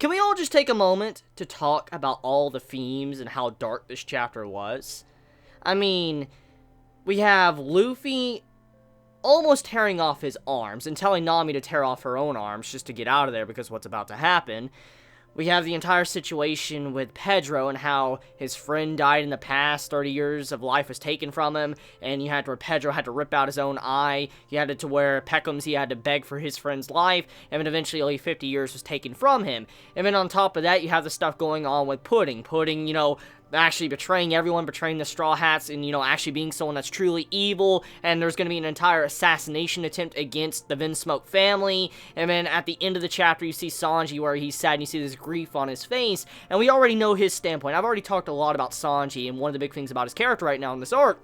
Can we all just take a moment to talk about all the themes and how dark this chapter was? I mean, we have Luffy almost tearing off his arms and telling Nami to tear off her own arms just to get out of there because what's about to happen. We have the entire situation with Pedro and how his friend died in the past, 30 years of life was taken from him, and you had to where Pedro had to rip out his own eye, you had to where Peckham's, he had to beg for his friend's life, and then eventually only 50 years was taken from him. And then on top of that, you have the stuff going on with Pudding, actually betraying everyone, betraying the Straw Hats, and, actually being someone that's truly evil, and there's going to be an entire assassination attempt against the Vinsmoke family, and then at the end of the chapter, you see Sanji where he's sad, and you see this grief on his face, and we already know his standpoint. I've already talked a lot about Sanji, and one of the big things about his character right now in this arc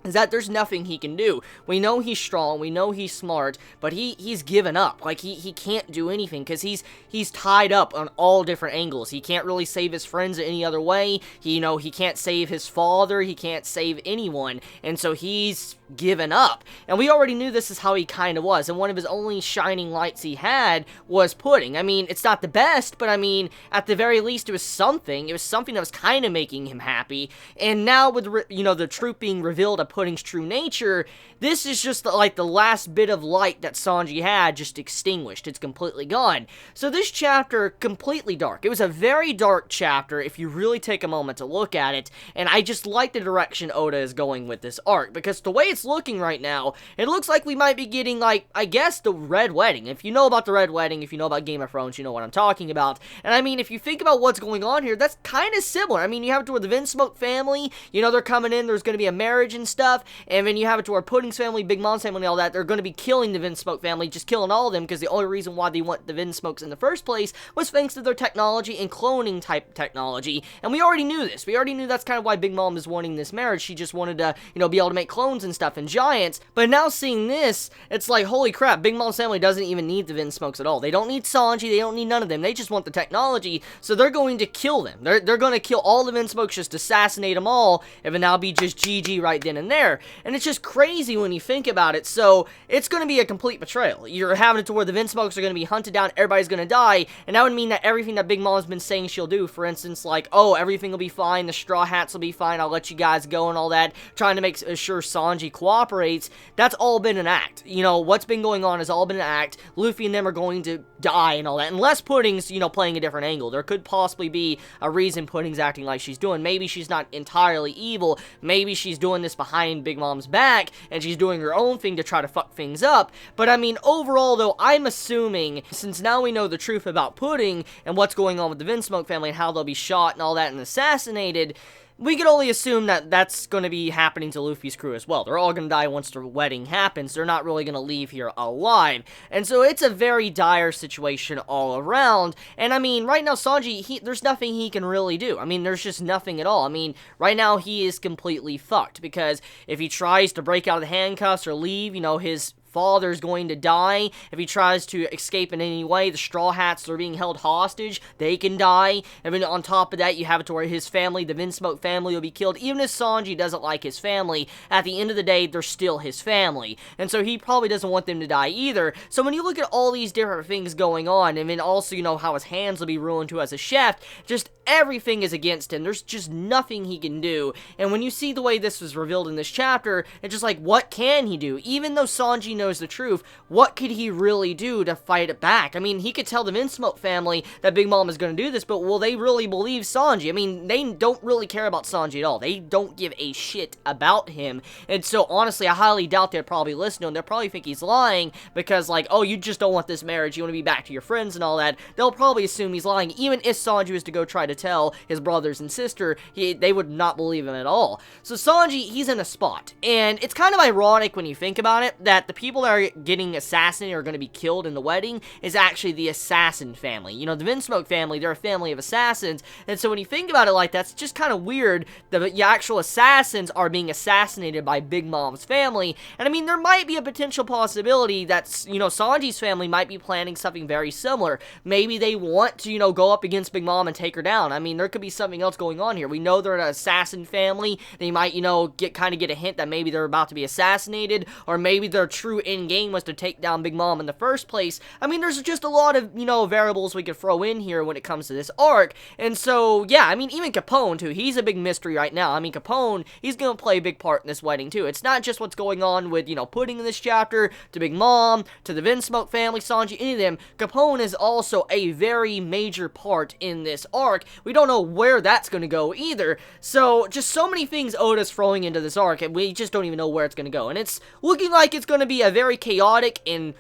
is that there's nothing he can do. We know he's strong, we know he's smart, but he's given up. Like, he can't do anything, because he's tied up on all different angles. He can't really save his friends any other way. He can't save his father, he can't save anyone, and so he's given up. And we already knew this is how he kind of was, and one of his only shining lights he had was Pudding. I mean, it's not the best, but I mean, at the very least, it was something. It was something that was kind of making him happy, and now with, the truth being revealed of Pudding's true nature, this is just like the last bit of light that Sanji had just extinguished. It's completely gone. So this chapter, completely dark. It was a very dark chapter if you really take a moment to look at it, and I just like the direction Oda is going with this arc, because the way it's looking right now, it looks like we might be getting, like, I guess the Red Wedding. If you know about the Red Wedding, if you know about Game of Thrones, you know what I'm talking about. And I mean, if you think about what's going on here, that's kind of similar. I mean, you have it to where the Vinsmoke family, they're coming in, there's going to be a marriage and stuff, and then you have it to where Pudding's family, Big Mom's family, and all that, they're going to be killing the Vinsmoke family, just killing all of them, because the only reason why they want the Vinsmokes in the first place was thanks to their technology and cloning type technology, and we already knew this. We already knew that's kind of why Big Mom is wanting this marriage. She just wanted to, be able to make clones and stuff and giants, but now seeing this, it's like, holy crap, Big Mom's family doesn't even need the Vinsmokes at all. They don't need Sanji, they don't need none of them, they just want the technology, so they're going to kill them. They're going to kill all the Vinsmokes, just assassinate them all, and then that'll be just GG right then and there. And it's just crazy when you think about it. So it's going to be a complete betrayal. You're having it to where the Vinsmokes are going to be hunted down, everybody's going to die, and that would mean that everything that Big Mom's been saying she'll do, for instance, like, oh, everything will be fine, the Straw Hats will be fine, I'll let you guys go and all that, trying to make sure Sanji cooperates, that's all been an act. What's been going on has all been an act. Luffy and them are going to die and all that, unless Pudding's, playing a different angle. There could possibly be a reason Pudding's acting like she's doing. Maybe she's not entirely evil, maybe she's doing this behind Big Mom's back, and she's doing her own thing to try to fuck things up. But I mean, overall though, I'm assuming, since now we know the truth about Pudding and what's going on with the Vinsmoke family and how they'll be shot and all that and assassinated, we can only assume that that's going to be happening to Luffy's crew as well. They're all going to die once the wedding happens. They're not really going to leave here alive. And so it's a very dire situation all around. And I mean, right now, Sanji, there's nothing he can really do. I mean, there's just nothing at all. I mean, right now, he is completely fucked. Because if he tries to break out of the handcuffs or leave, his father's going to die. If he tries to escape in any way, the Straw Hats, they're being held hostage, they can die. And then on top of that, you have it to where his family, the Vinsmoke family, will be killed. Even if Sanji doesn't like his family, at the end of the day, they're still his family. And so he probably doesn't want them to die either. So when you look at all these different things going on, and then also, how his hands will be ruined too as a chef, just everything is against him. There's just nothing he can do. And when you see the way this was revealed in this chapter, it's just like, what can he do? Even though Sanji knows the truth, what could he really do to fight it back? I mean, he could tell the Vinsmoke family that Big Mom is going to do this, but will they really believe Sanji? I mean, they don't really care about Sanji at all. They don't give a shit about him. And so, honestly, I highly doubt they'd probably listen to him. They'll probably think he's lying because, like, oh, you just don't want this marriage. You want to be back to your friends and all that. They'll probably assume he's lying. Even if Sanji was to go try to tell his brothers and sister, they would not believe him at all. So Sanji, he's in a spot. And it's kind of ironic when you think about it, that the people that are getting assassinated or going to be killed in the wedding is actually the assassin family. The Vinsmoke family, they're a family of assassins, and so when you think about it like that, it's just kind of weird that the actual assassins are being assassinated by Big Mom's family. And I mean, there might be a potential possibility that, Sanji's family might be planning something very similar. Maybe they want to, go up against Big Mom and take her down. I mean, there could be something else going on here. We know they're an assassin family. They might, get a hint that maybe they're about to be assassinated, or maybe they're true true end game was to take down Big Mom in the first place. I mean, there's just a lot of, variables we could throw in here when it comes to this arc. And so, yeah, I mean, even Capone, too, he's a big mystery right now. I mean, Capone, he's gonna play a big part in this wedding, too. It's not just what's going on with, Pudding in this chapter, to Big Mom, to the Vinsmoke family, Sanji, any of them. Capone is also a very major part in this arc. We don't know where that's gonna go either. So, just so many things Oda's throwing into this arc, and we just don't even know where it's gonna go. And it's looking like it's gonna be a very chaotic and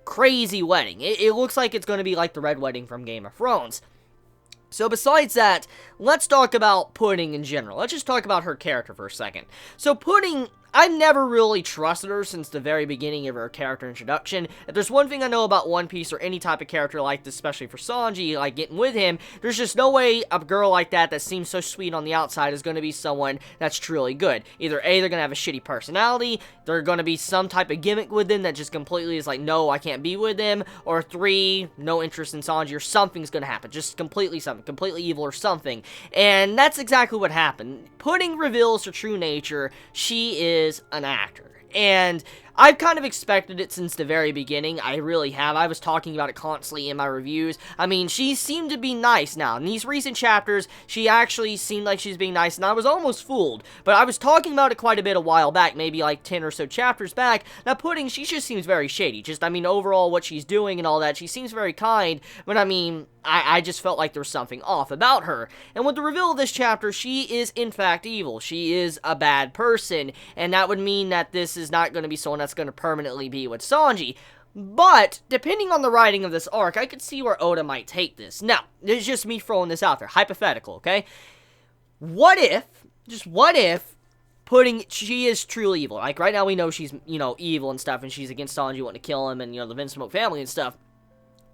crazy wedding. It looks like it's gonna be like the Red Wedding from Game of Thrones. So besides that, let's talk about Pudding in general. Let's just talk about her character for a second. So Pudding, I've never really trusted her since the very beginning of her character introduction. If there's one thing I know about One Piece or any type of character like this, especially for Sanji, like getting with him, there's just no way a girl like that seems so sweet on the outside is going to be someone that's truly good. Either A, they're going to have a shitty personality, they're going to be some type of gimmick with them that just completely is like, no, I can't be with them, or 3, no interest in Sanji, or something's going to happen. Just completely something, completely evil or something. And that's exactly what happened. Pudding reveals her true nature. She is an actor. And I've kind of expected it since the very beginning. I really have. I was talking about it constantly in my reviews. I mean, she seemed to be nice now. In these recent chapters, she actually seemed like she's being nice, and I was almost fooled. But I was talking about it quite a bit a while back, maybe like 10 or so chapters back. Now, Pudding, she just seems very shady. Just, I mean, overall, what she's doing and all that, she seems very kind, but I mean, I just felt like there was something off about her. And with the reveal of this chapter, she is in fact evil. She is a bad person, and that would mean that this is not going to be someone that's going to permanently be with Sanji. But, depending on the writing of this arc, I could see where Oda might take this. Now, it's just me throwing this out there. Hypothetical, okay? What if, just what if, Pudding, she is truly evil? Like, right now we know she's, evil and stuff, and she's against Sanji, wanting to kill him, and, the Vinsmoke family and stuff.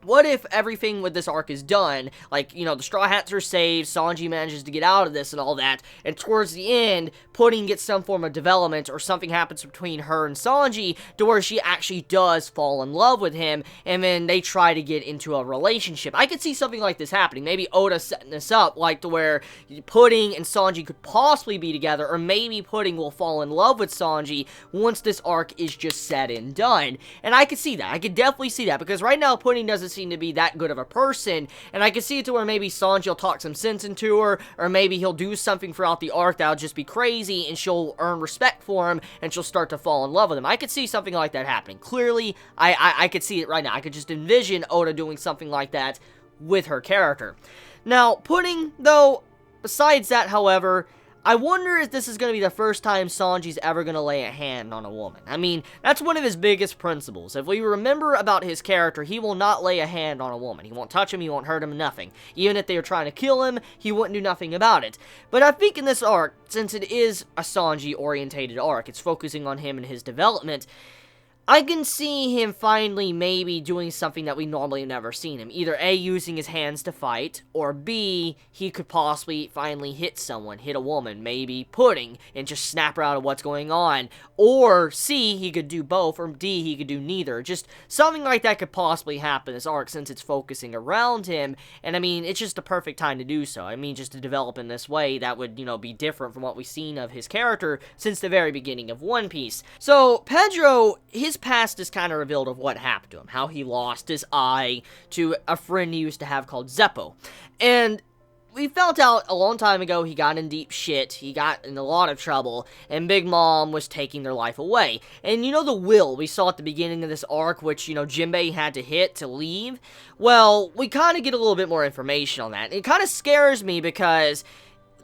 What if everything with this arc is done, like, the Straw Hats are saved, Sanji manages to get out of this and all that, and towards the end, Pudding gets some form of development, or something happens between her and Sanji, to where she actually does fall in love with him, and then they try to get into a relationship. I could see something like this happening. Maybe Oda setting this up, like, to where Pudding and Sanji could possibly be together, or maybe Pudding will fall in love with Sanji once this arc is just said and done. And I could see that. I could definitely see that, because right now, Pudding doesn't seem to be that good of a person, and I can see it to where maybe Sanji will talk some sense into her, or maybe he'll do something throughout the arc that'll just be crazy, and she'll earn respect for him, and she'll start to fall in love with him. I could see something like that happening. Clearly, I could see it right now. I could just envision Oda doing something like that with her character. Now, Pudding, though, besides that, however, I wonder if this is going to be the first time Sanji's ever going to lay a hand on a woman. I mean, that's one of his biggest principles. If we remember about his character, he will not lay a hand on a woman. He won't touch him, he won't hurt him, nothing. Even if they are trying to kill him, he wouldn't do nothing about it. But I think in this arc, since it is a Sanji-orientated arc, it's focusing on him and his development, I can see him finally maybe doing something that we normally have never seen him. Either A, using his hands to fight, or B, he could possibly finally hit someone, hit a woman, maybe Pudding, and just snap her out of what's going on. Or C, he could do both, or D, he could do neither. Just something like that could possibly happen in this arc since it's focusing around him, and I mean, it's just the perfect time to do so. I mean, just to develop in this way, that would, be different from what we've seen of his character since the very beginning of One Piece. So, Pedro, his past is kind of revealed of what happened to him, how he lost his eye to a friend he used to have called Zeppo. And we found out a long time ago he got in deep shit, he got in a lot of trouble, and Big Mom was taking their life away. And the will we saw at the beginning of this arc, which, Jinbei had to hit to leave? Well, we kind of get a little bit more information on that. It kind of scares me because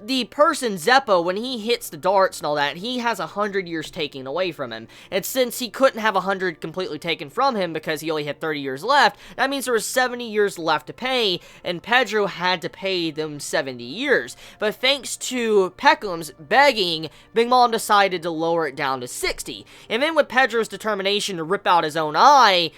the person, Zeppo, when he hits the darts and all that, he has 100 years taken away from him. And since he couldn't have 100 completely taken from him because he only had 30 years left, that means there was 70 years left to pay, and Pedro had to pay them 70 years. But thanks to Peckham's begging, Big Mom decided to lower it down to 60. And then with Pedro's determination to rip out his own eye,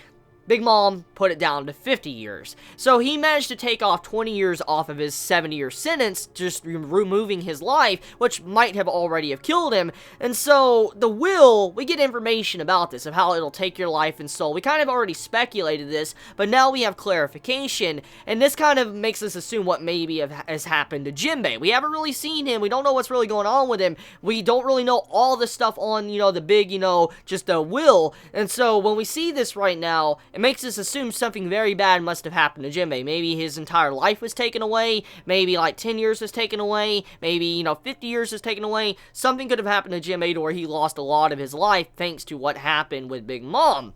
Big Mom put it down to 50 years. So he managed to take off 20 years off of his 70-year sentence, just removing his life, which might have already have killed him. And so the will, we get information about this, of how it'll take your life and soul. We kind of already speculated this, but now we have clarification, and this kind of makes us assume what maybe has happened to Jinbei. We haven't really seen him. We don't know what's really going on with him. We don't really know all the stuff on, the big, just the will. And so when we see this right now, it makes us assume something very bad must have happened to Jinbei. Maybe his entire life was taken away. Maybe like 10 years was taken away. Maybe, 50 years was taken away. Something could have happened to Jinbei to where he lost a lot of his life thanks to what happened with Big Mom.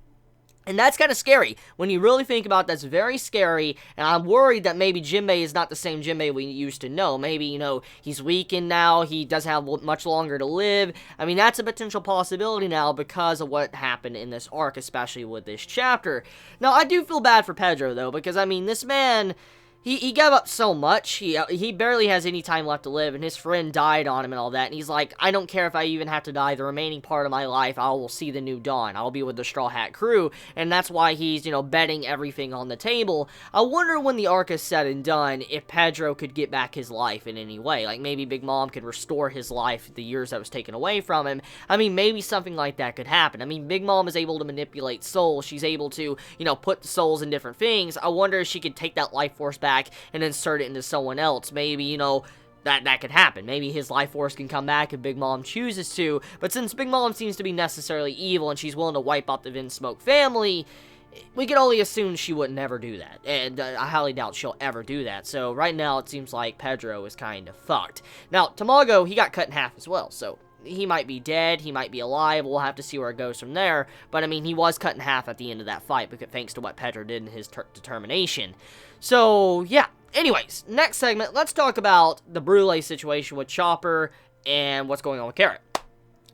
And that's kind of scary. When you really think about it, that's very scary, and I'm worried that maybe Jinbei is not the same Jinbei we used to know. Maybe, he's weakened now, he doesn't have much longer to live. I mean, that's a potential possibility now because of what happened in this arc, especially with this chapter. Now, I do feel bad for Pedro, though, because, I mean, this man... He gave up so much, he barely has any time left to live, and his friend died on him and all that, and he's like, I don't care if I even have to die the remaining part of my life, I will see the new dawn, I'll be with the Straw Hat crew, and that's why he's, betting everything on the table. I wonder when the arc is said and done, if Pedro could get back his life in any way, like maybe Big Mom could restore his life the years that was taken away from him. I mean, maybe something like that could happen. I mean, Big Mom is able to manipulate souls, she's able to, put souls in different things. I wonder if she could take that life force back and insert it into someone else. Maybe, that could happen. Maybe his life force can come back if Big Mom chooses to, but since Big Mom seems to be necessarily evil and she's willing to wipe out the Vinsmoke family, we can only assume she would never do that, and I highly doubt she'll ever do that. So right now it seems like Pedro is kind of fucked. Now, Tamago, he got cut in half as well, so he might be dead, he might be alive, we'll have to see where it goes from there, but I mean, he was cut in half at the end of that fight, because thanks to what Pedro did in his determination. So, yeah. Anyways, next segment, let's talk about the Brule situation with Chopper and what's going on with Carrot.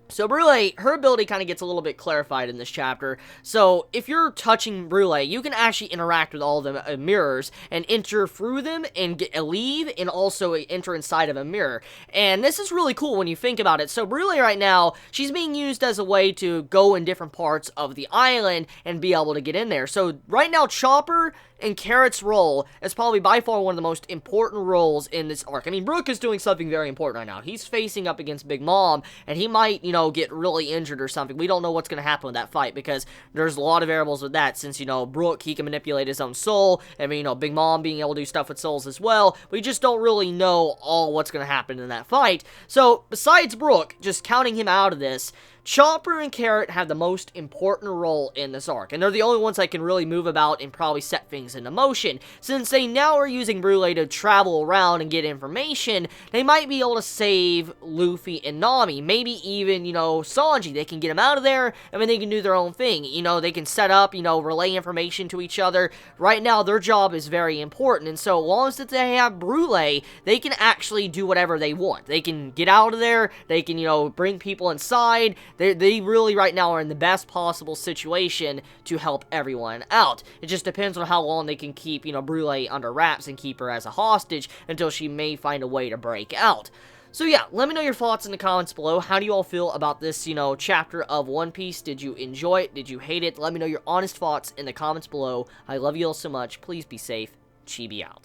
So Brule, her ability kind of gets a little bit clarified in this chapter. So if you're touching Brule, you can actually interact with all the mirrors and enter through them and leave and also enter inside of a mirror. And this is really cool when you think about it. So Brule right now, she's being used as a way to go in different parts of the island and be able to get in there. So right now, Chopper and Carrot's role is probably by far one of the most important roles in this arc. I mean, Brook is doing something very important right now. He's facing up against Big Mom, and he might, get really injured or something. We don't know what's going to happen with that fight, because there's a lot of variables with that, since, Brook, he can manipulate his own soul, I mean, Big Mom being able to do stuff with souls as well. We just don't really know all what's going to happen in that fight. So, besides Brook, just counting him out of this, Chopper and Carrot have the most important role in this arc, and they're the only ones that can really move about and probably set things into motion. Since they now are using Brule to travel around and get information, they might be able to save Luffy and Nami, maybe even, Sanji. They can get them out of there, and then they can do their own thing. They can set up, relay information to each other. Right now, their job is very important, and so long as they have Brule, they can actually do whatever they want. They can get out of there, they can, bring people inside. They really right now are in the best possible situation to help everyone out. It just depends on how long they can keep, Brule under wraps and keep her as a hostage until she may find a way to break out. So yeah, let me know your thoughts in the comments below. How do you all feel about this, chapter of One Piece? Did you enjoy it? Did you hate it? Let me know your honest thoughts in the comments below. I love you all so much. Please be safe. Chibi out.